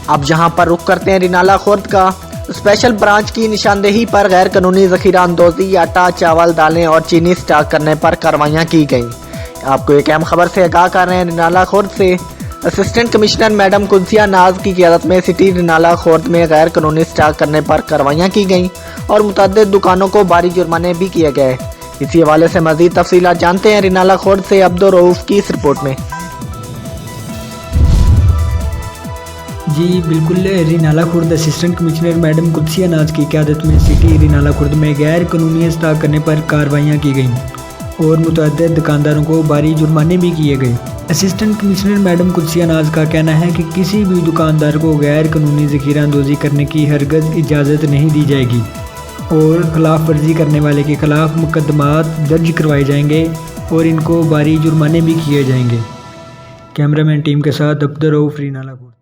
अब जहां पर रुख करते हैं रिनाला खुर्द का। स्पेशल ब्रांच की निशानदेही पर गैर कानूनी जखीरा अंदोजी, आटा, चावल, दालें और चीनी स्टॉक करने पर कार्रवाइयां की गईं। आपको एक अहम खबर से आगाह कर रहे हैं रिनाला खुर्द से। असिस्टेंट कमिश्नर मैडम कुंसिया नाज की क़ियादत में सिटी रिनाला खुर्द में गैर कानूनी स्टॉक करने पर कार्रवाइयां की गईं और मुतअद्दिद दुकानों को भारी जुर्माने भी किए गए। इसी हवाले से मज़ीद तफसीलात जानते हैं रिनाला खुर्द से अब्दुल रऊफ की इस रिपोर्ट में। जी बिल्कुल, Renala Khurd assistant commissioner madam Qudsia नाज की क़यादत में सिटी रिनाला खुर्द में गैर कानूनी स्टॉक करने पर कार्रवाइयाँ की गईं और मुतअद्दिद दुकानदारों को भारी जुर्माने भी किए गए। असिस्टेंट कमिश्नर मैडम कुदसिया नाज का कहना है कि किसी भी दुकानदार को गैर कानूनी ज़ख़ीरा अंदोज़ी करने की हरगज़ इजाज़त नहीं दी जाएगी और खिलाफ वर्जी करने वाले के खिलाफ मुकदमात दर्ज करवाए जाएंगे और इनको भारी जुर्माने भी किए जाएंगे। कैमरामैन टीम के साथ अब्दुल रऊफ, रिनाला खुर्द।